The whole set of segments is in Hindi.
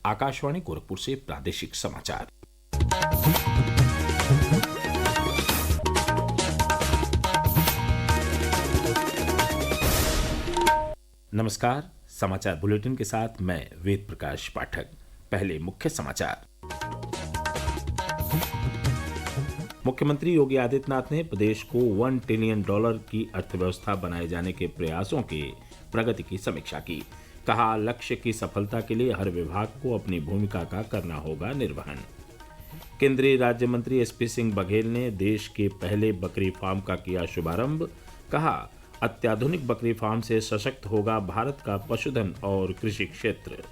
आकाशवाणी गोरखपुर से प्रादेशिक समाचार। नमस्कार, समाचार बुलेटिन के साथ मैं वेद प्रकाश पाठक। पहले मुख्य समाचार। मुख्यमंत्री योगी आदित्यनाथ ने प्रदेश को $1 ट्रिलियन की अर्थव्यवस्था बनाए जाने के प्रयासों की प्रगति की समीक्षा की। कहा, लक्ष्य की सफलता के लिए हर विभाग को अपनी भूमिका का करना होगा निर्वहन। केंद्रीय राज्य मंत्री एसपी सिंह बघेल ने देश के पहले बकरी फार्म का किया शुभारंभ। कहा, अत्याधुनिक बकरी फार्म से सशक्त होगा भारत का पशुधन और कृषि क्षेत्र।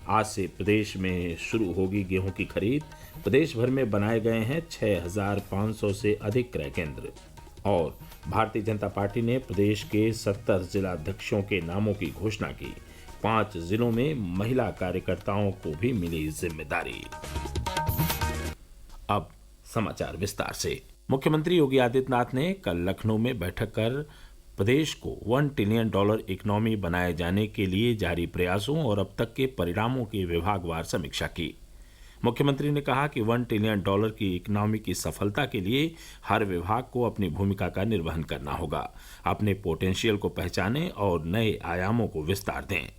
आज से प्रदेश में शुरू होगी गेहूं की खरीद। प्रदेश भर में बनाए गए हैं 6,500 से अधिक क्रय केंद्र। और भारतीय जनता पार्टी ने प्रदेश के 70 जिलाध्यक्षों के नामों की घोषणा की। 5 जिलों में महिला कार्यकर्ताओं को भी मिली जिम्मेदारी। अब समाचार विस्तार से। मुख्यमंत्री योगी आदित्यनाथ ने कल लखनऊ में बैठक कर प्रदेश को $1 ट्रिलियन इकोनॉमी बनाए जाने के लिए जारी प्रयासों और अब तक के परिणामों की विभागवार समीक्षा की। मुख्यमंत्री ने कहा कि $1 ट्रिलियन की इकोनॉमी की सफलता के लिए हर विभाग को अपनी भूमिका का निर्वहन करना होगा, अपने पोटेंशियल को पहचानें और नए आयामों को विस्तार दें।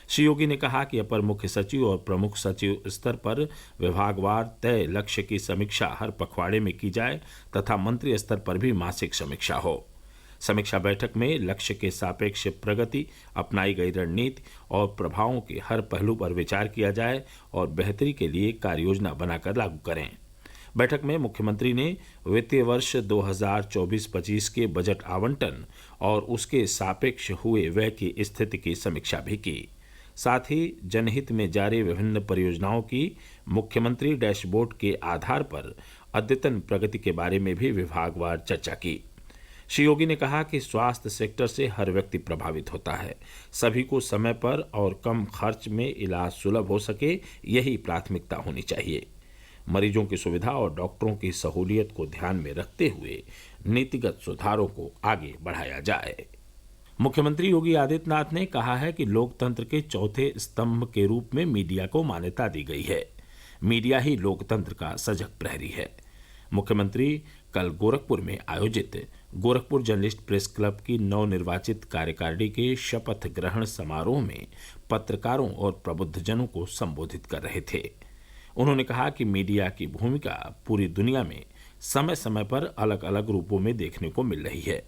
श्री योगी ने कहा कि अपर मुख्य सचिव और प्रमुख सचिव स्तर पर विभागवार तय लक्ष्य की समीक्षा हर पखवाड़े में की जाए तथा मंत्री स्तर पर भी मासिक समीक्षा हो। समीक्षा बैठक में लक्ष्य के सापेक्ष प्रगति, अपनाई गई रणनीति और प्रभावों के हर पहलू पर विचार किया जाए और बेहतरी के लिए कार्ययोजना बनाकर लागू करें। बैठक में मुख्यमंत्री ने वित्तीय वर्ष 2024-25 के बजट आवंटन और उसके सापेक्ष हुए व्यय की स्थिति की समीक्षा भी की। साथ ही जनहित में जारी विभिन्न परियोजनाओं की मुख्यमंत्री डैशबोर्ड के आधार पर अद्यतन प्रगति के बारे में भी विभागवार चर्चा की। श्री योगी ने कहा कि स्वास्थ्य सेक्टर से हर व्यक्ति प्रभावित होता है। सभी को समय पर और कम खर्च में इलाज सुलभ हो सके, यही प्राथमिकता होनी चाहिए। मरीजों की सुविधा और डॉक्टरों की सहूलियत को ध्यान में रखते हुए नीतिगत सुधारों को आगे बढ़ाया जाए। मुख्यमंत्री योगी आदित्यनाथ ने कहा है कि लोकतंत्र के चौथे स्तंभ के रूप में मीडिया को मान्यता दी गई है। मीडिया ही लोकतंत्र का सजग प्रहरी है। मुख्यमंत्री कल गोरखपुर में आयोजित गोरखपुर जर्नलिस्ट प्रेस क्लब की नवनिर्वाचित कार्यकारिणी के शपथ ग्रहण समारोह में पत्रकारों और प्रबुद्धजनों को संबोधित कर रहे थे। उन्होंने कहा कि मीडिया की भूमिका पूरी दुनिया में समय समय पर अलग अलग रूपों में देखने को मिल रही है।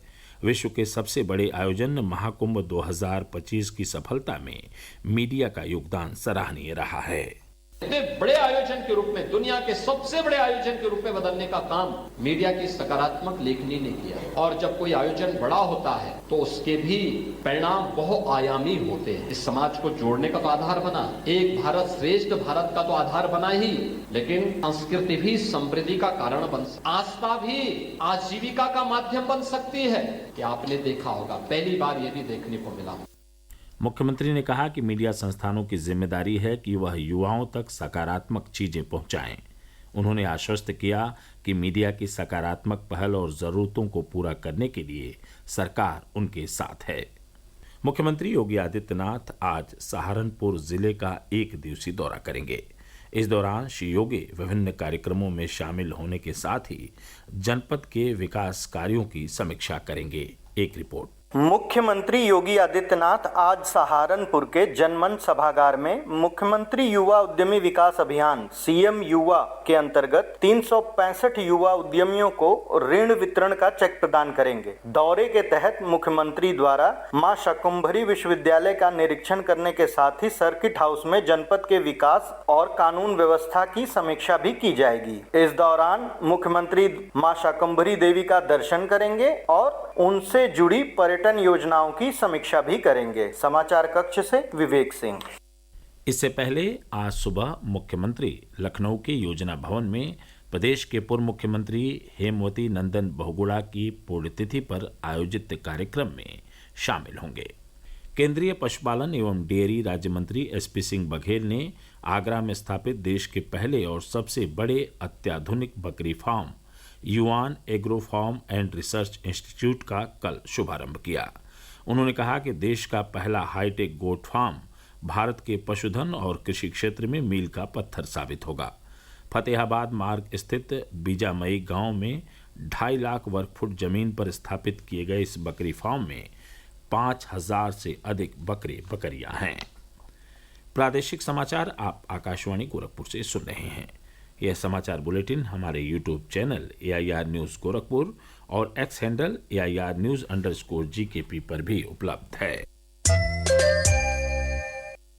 विश्व के सबसे बड़े आयोजन महाकुंभ 2025 की सफलता में मीडिया का योगदान सराहनीय रहा है। इतने बड़े आयोजन के रूप में, दुनिया के सबसे बड़े आयोजन के रूप में बदलने का काम मीडिया की सकारात्मक लेखनी ने किया। और जब कोई आयोजन बड़ा होता है तो उसके भी परिणाम बहुआयामी होते हैं। इस समाज को जोड़ने का तो आधार बना, एक भारत श्रेष्ठ भारत का तो आधार बना ही, लेकिन संस्कृति भी समृद्धि का कारण बन सकती, आस्था भी आजीविका का माध्यम बन सकती है। कि आपने देखा होगा, पहली बार ये भी देखने को मिला। मुख्यमंत्री ने कहा कि मीडिया संस्थानों की जिम्मेदारी है कि वह युवाओं तक सकारात्मक चीजें पहुंचाएं। उन्होंने आश्वस्त किया कि मीडिया की सकारात्मक पहल और जरूरतों को पूरा करने के लिए सरकार उनके साथ है। मुख्यमंत्री योगी आदित्यनाथ आज सहारनपुर जिले का 1 दिवसीय दौरा करेंगे। इस दौरान श्री योगी विभिन्न कार्यक्रमों में शामिल होने के साथ ही जनपद के विकास कार्यों की समीक्षा करेंगे। एक रिपोर्ट। मुख्यमंत्री योगी आदित्यनाथ आज सहारनपुर के जनमंच सभागार में मुख्यमंत्री युवा उद्यमी विकास अभियान सीएम युवा के अंतर्गत 365 युवा उद्यमियों को ऋण वितरण का चेक प्रदान करेंगे। दौरे के तहत मुख्यमंत्री द्वारा मां शाकुंभरी विश्वविद्यालय का निरीक्षण करने के साथ ही सर्किट हाउस में जनपद के विकास और कानून व्यवस्था की समीक्षा भी की जाएगी। इस दौरान मुख्यमंत्री मां शाकुंभरी देवी का दर्शन करेंगे और उनसे जुड़ी पर्यटन योजनाओं की समीक्षा भी करेंगे। समाचार कक्ष से विवेक सिंह। इससे पहले आज सुबह मुख्यमंत्री लखनऊ के योजना भवन में प्रदेश के पूर्व मुख्यमंत्री हेमवती नंदन बहुगुणा की पुण्यतिथि पर आयोजित कार्यक्रम में शामिल होंगे। केंद्रीय पशुपालन एवं डेयरी राज्य मंत्री एसपी सिंह बघेल ने आगरा में स्थापित देश के पहले और सबसे बड़े अत्याधुनिक बकरी फार्म युआन agro farm and research institute का कल शुभारंभ किया। उन्होंने कहा कि देश का पहला हाईटेक गोट फार्म भारत के पशुधन और कृषि क्षेत्र में मील का पत्थर साबित होगा। फतेहाबाद मार्ग स्थित बीजामई गांव में 2.5 लाख वर्ग फुट जमीन पर स्थापित किए गए इस बकरी फार्म में 5,000 से अधिक बकरे बकरियां हैं। प्रादेशिक समाचार आप आकाशवाणी गोरखपुर से सुन रहे हैं। यह समाचार बुलेटिन हमारे YouTube channel AIR news Gorakhpur और एक्स हैंडल AIR News_GKP पर भी उपलब्ध है।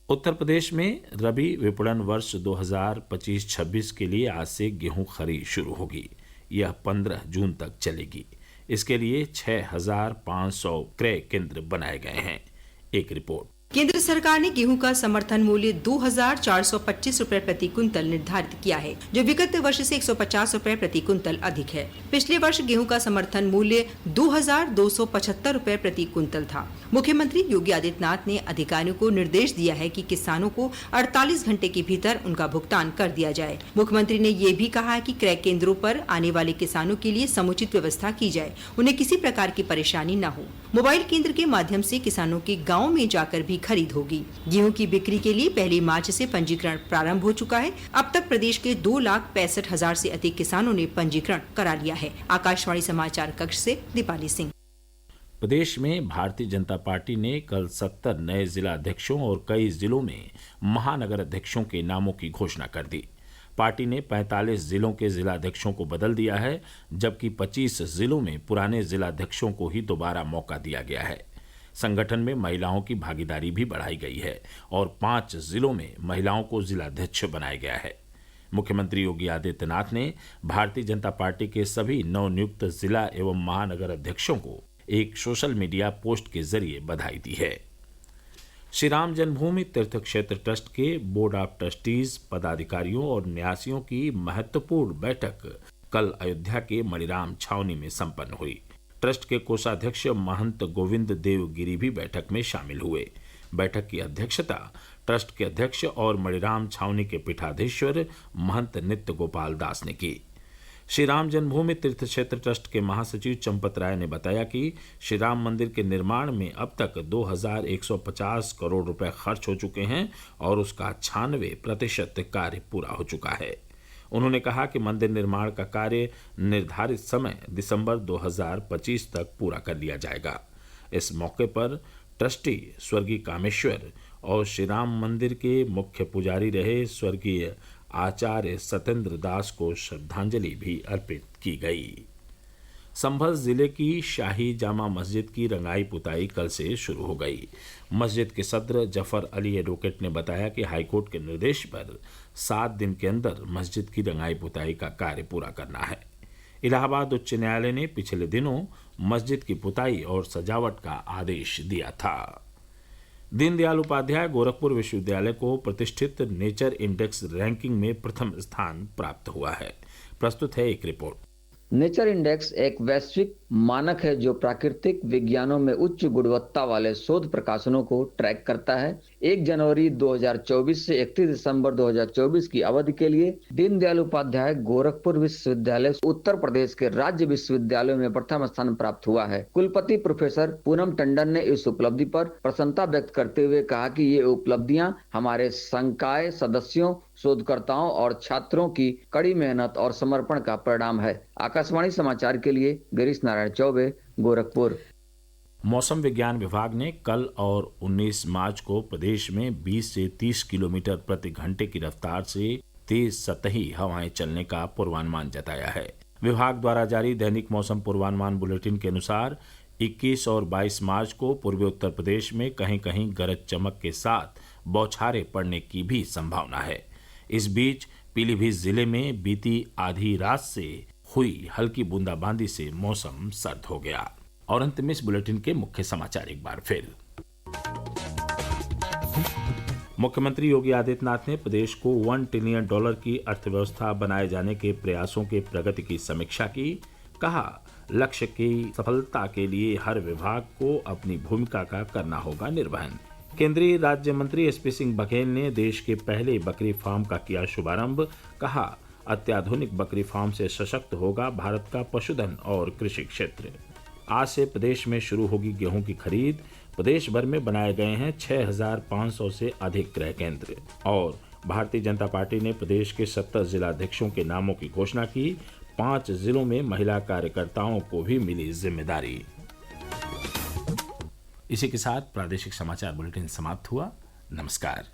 उत्तर प्रदेश में रबी विपणन वर्ष 2025-26 के लिए आज से गेहूं खरीद शुरू होगी। यह 15 जून तक चलेगी। इसके लिए 6,500 क्रय केंद्र बनाए गए हैं। एक रिपोर्ट। केंद्र सरकार ने गेहूं का समर्थन मूल्य 2,425 रुपए प्रति कुंतल निर्धारित किया है, जो विगत वर्ष से 150 रुपए प्रति कुंतल अधिक है। पिछले वर्ष गेहूं का समर्थन मूल्य 2,275 रुपए प्रति कुंतल था। मुख्यमंत्री योगी आदित्यनाथ ने अधिकारियों को निर्देश दिया है कि किसानों को 48 घंटे के भीतर उनका भुगतान कर दिया जाए। मुख्यमंत्री ने ये भी कहा है कि क्रय केंद्रों पर आने वाले किसानों के लिए समुचित व्यवस्था की जाए, उन्हें किसी प्रकार की परेशानी न हो। मोबाइल केंद्र के माध्यम से किसानों के गाँव में जाकर भी खरीद होगी। गेहूं की बिक्री के लिए 1 मार्च से पंजीकरण प्रारंभ हो चुका है। अब तक प्रदेश के 2,65,000 से अधिक किसानों ने पंजीकरण करा लिया है। आकाशवाणी समाचार कक्ष से दीपाली सिंह। प्रदेश में भारतीय जनता पार्टी ने कल 70 नए जिला अध्यक्षों और कई जिलों में महानगर अध्यक्षों के नामों की घोषणा कर दी। पार्टी ने 45 जिलों के जिलाध्यक्षों को बदल दिया है, जबकि 25 जिलों में पुराने जिलाध्यक्षों को ही दोबारा मौका दिया गया है। संगठन में महिलाओं की भागीदारी भी बढ़ाई गई है और 5 जिलों में महिलाओं को जिलाध्यक्ष बनाया गया है। मुख्यमंत्री योगी आदित्यनाथ ने भारतीय जनता पार्टी के सभी नवनियुक्त जिला एवं महानगर अध्यक्षों को एक सोशल मीडिया पोस्ट के जरिए बधाई दी है। श्री राम जन्मभूमि तीर्थ क्षेत्र ट्रस्ट के बोर्ड ऑफ ट्रस्टीज पदाधिकारियों और न्यासियों की महत्वपूर्ण बैठक कल अयोध्या के मणिराम छावनी में संपन्न हुई। ट्रस्ट के कोषाध्यक्ष महंत गोविंद देव गिरी भी बैठक में शामिल हुए। बैठक की अध्यक्षता ट्रस्ट के अध्यक्ष और मणिराम छावनी के पीठाधीश्वर महंत नित्य गोपाल दास ने की। श्री राम जन्मभूमि तीर्थ क्षेत्र ट्रस्ट के महासचिव चंपत राय ने बताया कि श्री राम मंदिर के निर्माण में अब तक 2,150 करोड़ रुपए खर्च हो चुके हैं और उसका 96% कार्य पूरा हो चुका है। उन्होंने कहा कि मंदिर निर्माण का कार्य निर्धारित समय दिसंबर 2025 तक पूरा कर लिया जाएगा। इस मौके पर ट्रस्टी स्वर्गीय कामेश्वर और श्री राम मंदिर के मुख्य पुजारी रहे स्वर्गीय आचार्य सत्येंद्र दास को श्रद्धांजलि भी अर्पित की गई। संभल जिले की शाही जामा मस्जिद की रंगाई पुताई कल से शुरू हो गई। मस्जिद के सदर जफर अली एडवोकेट ने बताया कि हाईकोर्ट के निर्देश पर 7 दिन के अंदर मस्जिद की रंगाई पुताई का कार्य पूरा करना है। इलाहाबाद उच्च न्यायालय ने पिछले दिनों मस्जिद की पुताई और सजावट का आदेश दिया था। दीनदयाल उपाध्याय गोरखपुर विश्वविद्यालय को प्रतिष्ठित नेचर इंडेक्स रैंकिंग में प्रथम स्थान प्राप्त हुआ है। प्रस्तुत है एक रिपोर्ट। नेचर इंडेक्स एक वैश्विक मानक है जो प्राकृतिक विज्ञानों में उच्च गुणवत्ता वाले शोध प्रकाशनों को ट्रैक करता है। 1 जनवरी 2024 से 31 दिसंबर 2024 की अवधि के लिए दीनदयाल उपाध्याय गोरखपुर विश्वविद्यालय उत्तर प्रदेश के राज्य विश्वविद्यालयों में प्रथम स्थान प्राप्त हुआ है। कुलपति प्रोफेसर पूनम टंडन ने इस उपलब्धि पर प्रसन्नता व्यक्त करते हुए कहा कि ये उपलब्धियां हमारे संकाय सदस्यों, शोधकर्ताओं और छात्रों की कड़ी मेहनत और समर्पण का परिणाम है। आकाशवाणी समाचार के लिए गिरीश नारायण चौबे, गोरखपुर। मौसम विज्ञान विभाग ने कल और 19 मार्च को प्रदेश में 20 से 30 किलोमीटर प्रति घंटे की रफ्तार से तेज सतही हवाएं चलने का पूर्वानुमान जताया है। विभाग द्वारा जारी दैनिक मौसम पूर्वानुमान बुलेटिन के अनुसार 21 और 22 मार्च को पूर्वी उत्तर प्रदेश में कहीं कहीं गरज चमक के साथ बौछारें पड़ने की भी संभावना है। इस बीच पीलीभीत जिले में बीती आधी रात से हुई हल्की बूंदाबांदी से मौसम सर्द हो गया। और अंत में इस बुलेटिन के मुख्य समाचार एक बार फिर। मुख्यमंत्री योगी आदित्यनाथ ने प्रदेश को $1 ट्रिलियन की अर्थव्यवस्था बनाए जाने के प्रयासों के प्रगति की समीक्षा की। कहा, लक्ष्य की सफलता के लिए हर विभाग को अपनी भूमिका का करना होगा निर्वहन। केंद्रीय राज्य मंत्री SP सिंह बघेल ने देश के पहले बकरी फार्म का किया शुभारंभ। कहा, अत्याधुनिक बकरी फार्म से सशक्त होगा भारत का पशुधन और कृषि क्षेत्र। आज से प्रदेश में शुरू होगी गेहूं की खरीद। प्रदेश भर में बनाए गए हैं 6,500 से अधिक क्रय केंद्र। और भारतीय जनता पार्टी ने प्रदेश के 70 जिलाध्यक्षों के नामों की घोषणा की। 5 जिलों में महिला कार्यकर्ताओं को भी मिली जिम्मेदारी। इसी के साथ प्रादेशिक समाचार बुलेटिन समाप्त हुआ। नमस्कार।